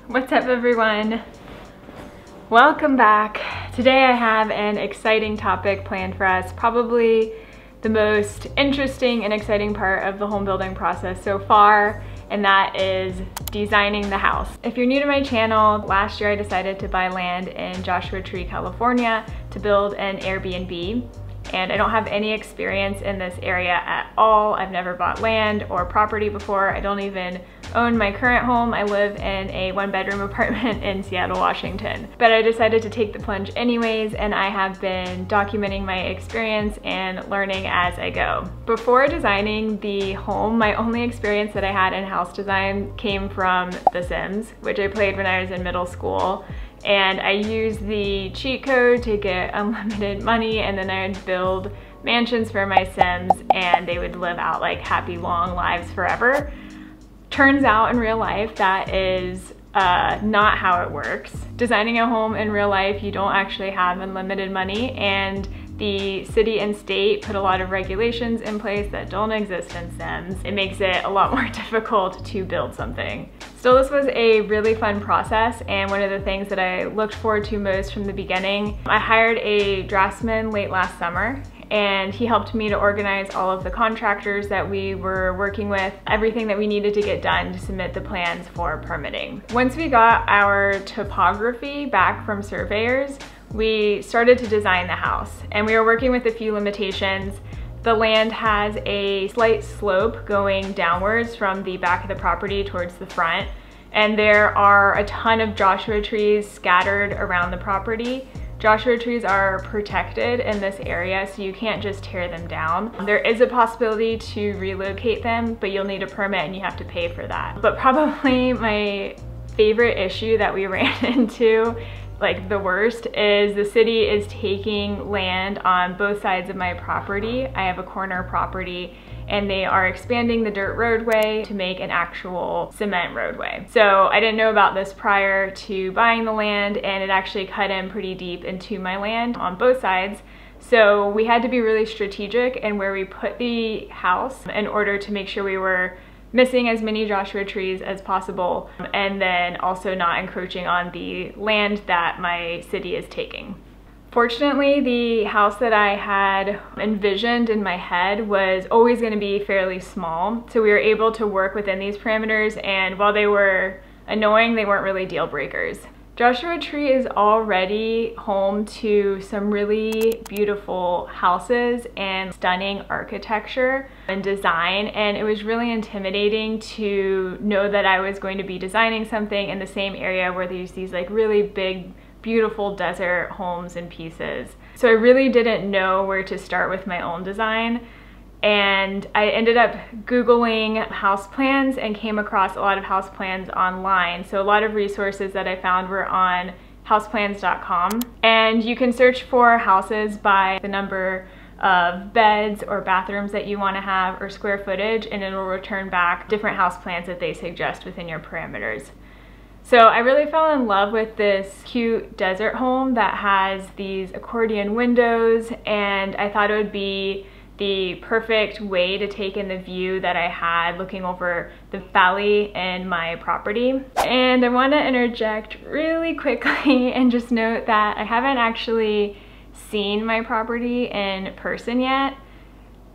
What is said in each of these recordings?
What's up, everyone? Welcome back. Today I have an exciting topic planned for us, probably the most interesting and exciting part of the home building process so far, and that is designing the house. If you're new to my channel, last year I decided to buy land in Joshua Tree, California to build an Airbnb. And I don't have any experience in this area at all. I've never bought land or property before. I don't even own my current home. I live in a one-bedroom apartment in Seattle, Washington. But I decided to take the plunge anyways, and I have been documenting my experience and learning as I go. Before designing the home, my only experience that I had in house design came from The Sims, which I played when I was in middle school. And I used the cheat code to get unlimited money, and then I would build mansions for my Sims and they would live out like happy long lives forever. Turns out in real life that is not how it works. Designing a home in real life, you don't actually have unlimited money, and the city and state put a lot of regulations in place that don't exist in Sims. It makes it a lot more difficult to build something. Still, this was a really fun process, and one of the things that I looked forward to most from the beginning. I hired a draftsman late last summer, and he helped me to organize all of the contractors that we were working with, everything that we needed to get done to submit the plans for permitting. Once we got our topography back from surveyors, we started to design the house, and we were working with a few limitations. The land has a slight slope going downwards from the back of the property towards the front, and there are a ton of Joshua trees scattered around the property. Joshua trees are protected in this area, so you can't just tear them down. There is a possibility to relocate them, but you'll need a permit and you have to pay for that. But probably my favorite issue that we ran into, like the worst, is the city is taking land on both sides of my property. I have a corner property, and they are expanding the dirt roadway to make an actual cement roadway. So I didn't know about this prior to buying the land, and it actually cut in pretty deep into my land on both sides. So we had to be really strategic in where we put the house in order to make sure we were missing as many Joshua trees as possible, and then also not encroaching on the land that my city is taking. Fortunately, the house that I had envisioned in my head was always going to be fairly small, so we were able to work within these parameters, and while they were annoying, they weren't really deal breakers. Joshua Tree is already home to some really beautiful houses and stunning architecture and design, and it was really intimidating to know that I was going to be designing something in the same area where there's these like really big, beautiful desert homes and pieces. So I really didn't know where to start with my own design. And I ended up Googling house plans and came across a lot of house plans online. So a lot of resources that I found were on houseplans.com. And you can search for houses by the number of beds or bathrooms that you want to have or square footage, and it'll return back different house plans that they suggest within your parameters. So I really fell in love with this cute desert home that has these accordion windows, and I thought it would be the perfect way to take in the view that I had looking over the valley in my property. And I want to interject really quickly and just note that I haven't actually seen my property in person yet,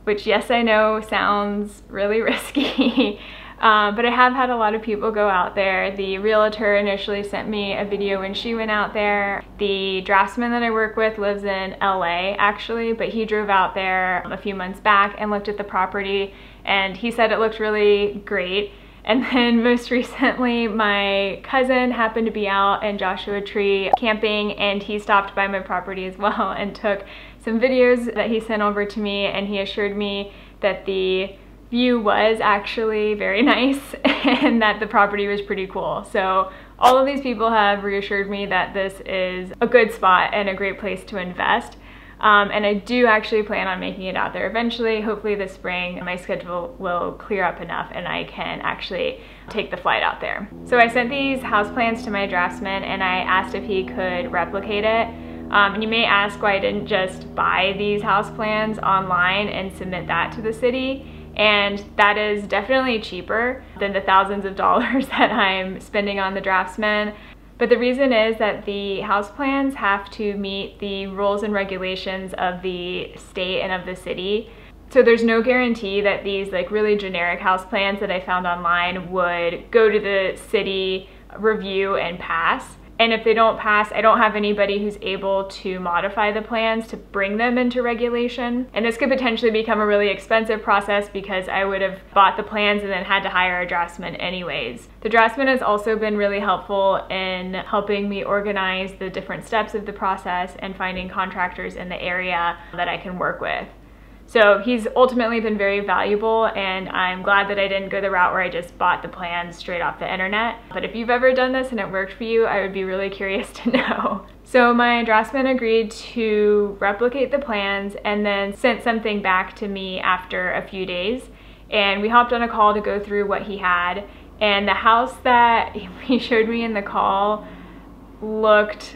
which, yes, I know sounds really risky. But I have had a lot of people go out there. The realtor initially sent me a video when she went out there. The draftsman that I work with lives in LA actually, but he drove out there a few months back and looked at the property, and he said it looked really great. And then most recently, my cousin happened to be out in Joshua Tree camping, and he stopped by my property as well and took some videos that he sent over to me, and he assured me that the view was actually very nice and that the property was pretty cool. So all of these people have reassured me that this is a good spot and a great place to invest. And I do actually plan on making it out there eventually. Hopefully this spring my schedule will clear up enough and I can actually take the flight out there. So I sent these house plans to my draftsman, and I asked if he could replicate it. And you may ask why I didn't just buy these house plans online and submit that to the city. And that is definitely cheaper than the thousands of dollars that I'm spending on the draftsman. But the reason is that the house plans have to meet the rules and regulations of the state and of the city. So there's no guarantee that these like really generic house plans that I found online would go to the city review and pass. And if they don't pass, I don't have anybody who's able to modify the plans to bring them into regulation. And this could potentially become a really expensive process because I would have bought the plans and then had to hire a draftsman anyways. The draftsman has also been really helpful in helping me organize the different steps of the process and finding contractors in the area that I can work with. So he's ultimately been very valuable, and I'm glad that I didn't go the route where I just bought the plans straight off the internet. But if you've ever done this and it worked for you, I would be really curious to know. So my draftsman agreed to replicate the plans and then sent something back to me after a few days. And we hopped on a call to go through what he had. And the house that he showed me in the call looked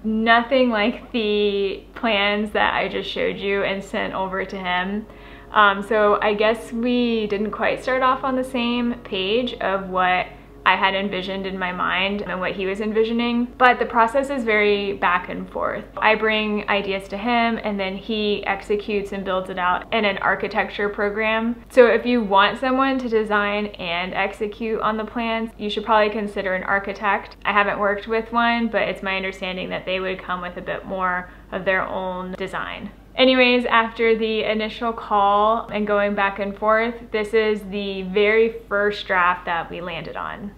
nothing like the plans that I just showed you and sent over to him. So I guess we didn't quite start off on the same page of what I had envisioned in my mind and what he was envisioning, but the process is very back and forth. I bring ideas to him and then he executes and builds it out in an architecture program. So if you want someone to design and execute on the plans, you should probably consider an architect. I haven't worked with one, but it's my understanding that they would come with a bit more of their own design. Anyways, after the initial call and going back and forth, this is the very first draft that we landed on.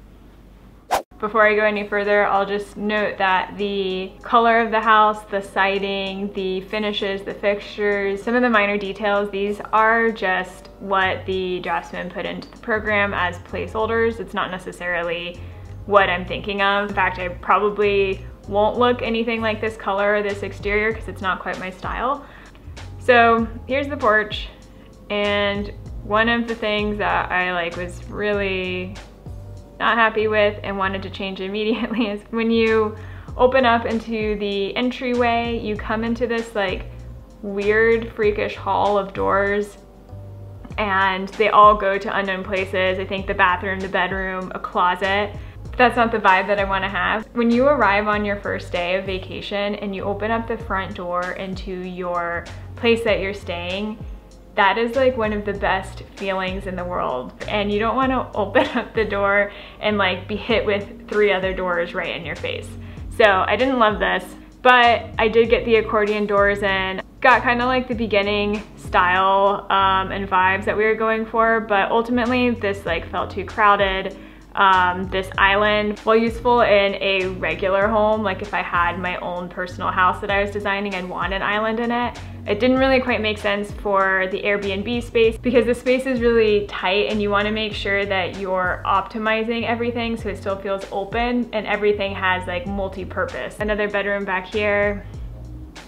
Before I go any further, I'll just note that the color of the house, the siding, the finishes, the fixtures, some of the minor details, these are just what the draftsman put into the program as placeholders. It's not necessarily what I'm thinking of. In fact, I probably won't look anything like this color or this exterior because it's not quite my style. So here's the porch, and one of the things that I was really not happy with and wanted to change immediately is when you open up into the entryway, you come into this weird freakish hall of doors, and they all go to unknown places. I think the bathroom, the bedroom, a closet. That's not the vibe that I want to have. When you arrive on your first day of vacation and you open up the front door into your place that you're staying, that is one of the best feelings in the world. And you don't want to open up the door and be hit with 3 other doors right in your face. So I didn't love this, but I did get the accordion doors in. Got kind of the beginning style and vibes that we were going for, but ultimately this felt too crowded. This island, while useful in a regular home, if I had my own personal house that I was designing, I'd want an island in it. It didn't really quite make sense for the Airbnb space because the space is really tight and you want to make sure that you're optimizing everything so it still feels open and everything has multi-purpose. Another bedroom back here,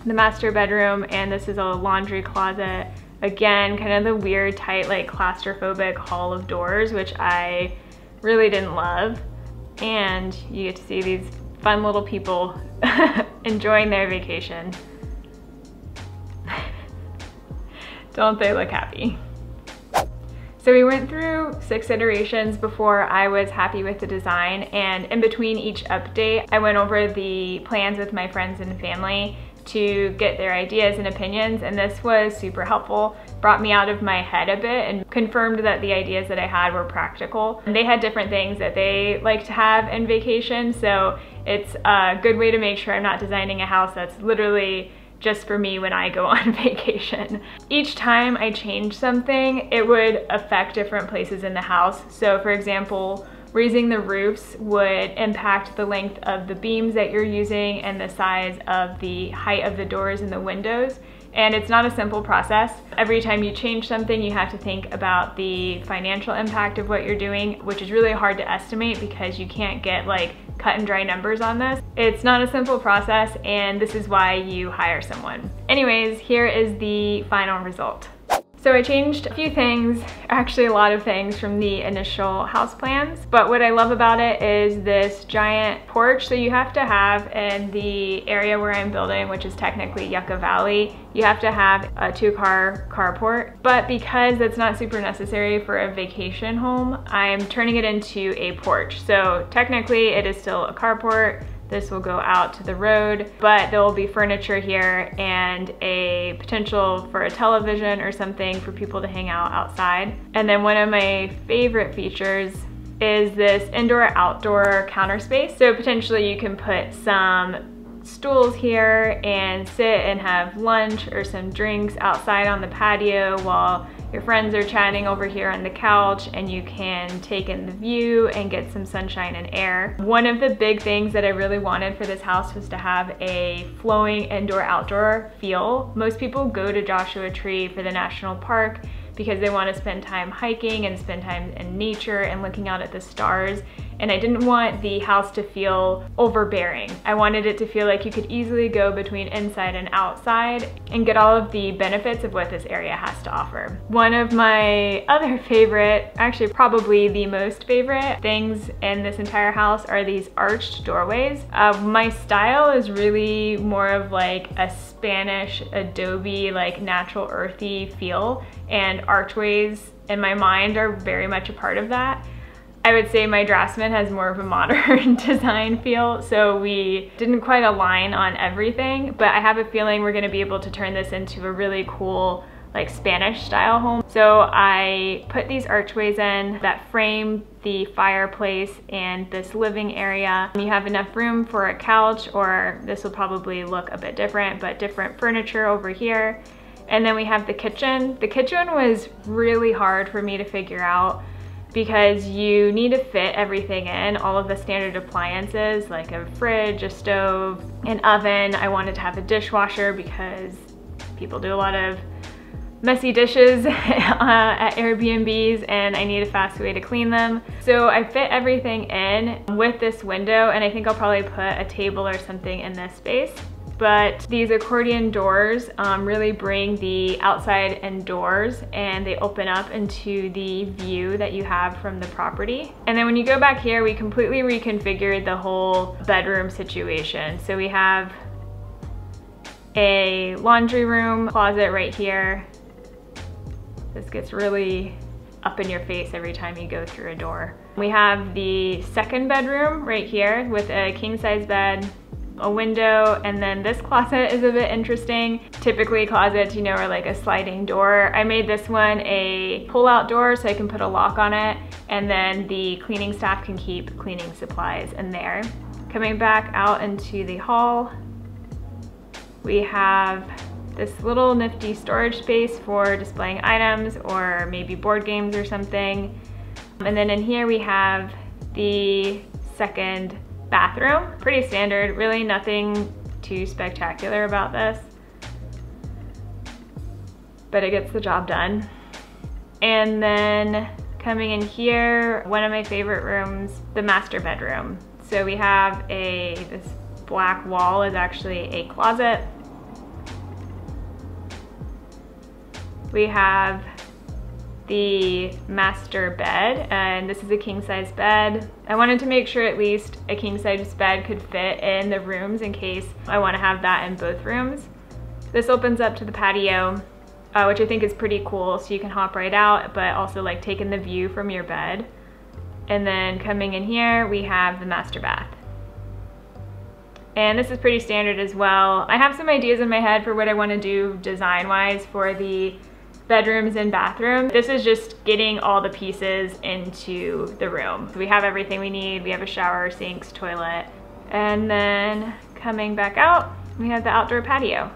the master bedroom, and this is a laundry closet. Again, kind of the weird, tight, claustrophobic hall of doors, which I really didn't love. And you get to see these fun little people enjoying their vacation. Don't they look happy? So we went through 6 iterations before I was happy with the design, and in between each update, I went over the plans with my friends and family to get their ideas and opinions, and this was super helpful. Brought me out of my head a bit and confirmed that the ideas that I had were practical. And they had different things that they like to have in vacation, so it's a good way to make sure I'm not designing a house that's literally just for me when I go on vacation. Each time I changed something, it would affect different places in the house. So for example, raising the roofs would impact the length of the beams that you're using and the size of the height of the doors and the windows. And it's not a simple process. Every time you change something, you have to think about the financial impact of what you're doing, which is really hard to estimate because you can't get cut and dry numbers on this. It's not a simple process, and this is why you hire someone. Anyways, here is the final result. So I changed a few things, actually a lot of things from the initial house plans, but what I love about it is this giant porch that you have to have in the area where I'm building, which is technically Yucca Valley. You have to have a 2-car carport, but because it's not super necessary for a vacation home, I'm turning it into a porch. So technically it is still a carport. This will go out to the road, but there will be furniture here and a potential for a television or something for people to hang out outside. And then one of my favorite features is this indoor-outdoor counter space. So potentially you can put some stools here and sit and have lunch or some drinks outside on the patio while your friends are chatting over here on the couch, and you can take in the view and get some sunshine and air. One of the big things that I really wanted for this house was to have a flowing indoor-outdoor feel. Most people go to Joshua Tree for the national park because they want to spend time hiking and spend time in nature and looking out at the stars. And I didn't want the house to feel overbearing. I wanted it to feel like you could easily go between inside and outside and get all of the benefits of what this area has to offer. One of my other favorite, actually probably the most favorite things in this entire house are these arched doorways. My style is really more of like a Spanish adobe, like natural earthy feel, and archways in my mind are very much a part of that. I would say my draftsman has more of a modern design feel, so we didn't quite align on everything, but I have a feeling we're gonna be able to turn this into a really cool, like Spanish style home. So I put these archways in that frame the fireplace and this living area. You have enough room for a couch, or this will probably look a bit different, but different furniture over here. And then we have the kitchen. The kitchen was really hard for me to figure out because you need to fit everything in, all of the standard appliances like a fridge, a stove, an oven. I wanted to have a dishwasher because people do a lot of messy dishes at Airbnbs and I need a fast way to clean them. So I fit everything in with this window, and I think I'll probably put a table or something in this space. But these accordion doors really bring the outside indoors, and they open up into the view that you have from the property. And then when you go back here, we completely reconfigured the whole bedroom situation. So we have a laundry room closet right here. This gets really up in your face every time you go through a door. We have the second bedroom right here with a king size bed, a window, and then this closet is a bit interesting. Typically closets, you know, are like a sliding door. I made this one a pull-out door so I can put a lock on it, and then the cleaning staff can keep cleaning supplies in there. Coming back out into the hall, we have this little nifty storage space for displaying items or maybe board games or something. And then in here we have the second bathroom. Pretty standard, really nothing too spectacular about this, but it gets the job done. And then coming in here, one of my favorite rooms, the master bedroom. So we have this black wall is actually a closet. We have the master bed, and this is a king size bed. I wanted to make sure at least a king size bed could fit in the rooms in case I want to have that in both rooms. This opens up to the patio, which I think is pretty cool, so you can hop right out, but also like take in the view from your bed. And then coming in here, we have the master bath. And this is pretty standard as well. I have some ideas in my head for what I want to do design-wise for the bedrooms and bathroom. This is just getting all the pieces into the room. So we have everything we need. We have a shower, sinks, toilet. And then coming back out, we have the outdoor patio.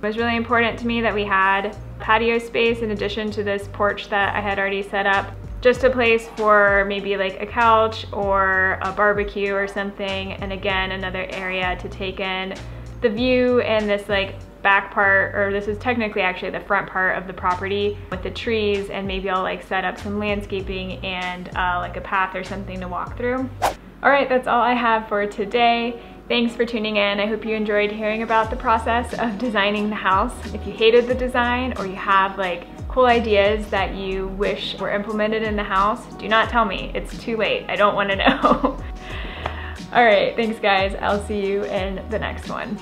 It was really important to me that we had patio space in addition to this porch that I had already set up. Just a place for maybe like a couch or a barbecue or something. And again, another area to take in the view and this like back part, or this is technically actually the front part of the property with the trees, and maybe I'll like set up some landscaping and like a path or something to walk through. All right, that's all I have for today. Thanks for tuning in. I hope you enjoyed hearing about the process of designing the house. If you hated the design or you have like cool ideas that you wish were implemented in the house, do not tell me. It's too late. I don't want to know. All right, thanks guys. I'll see you in the next one.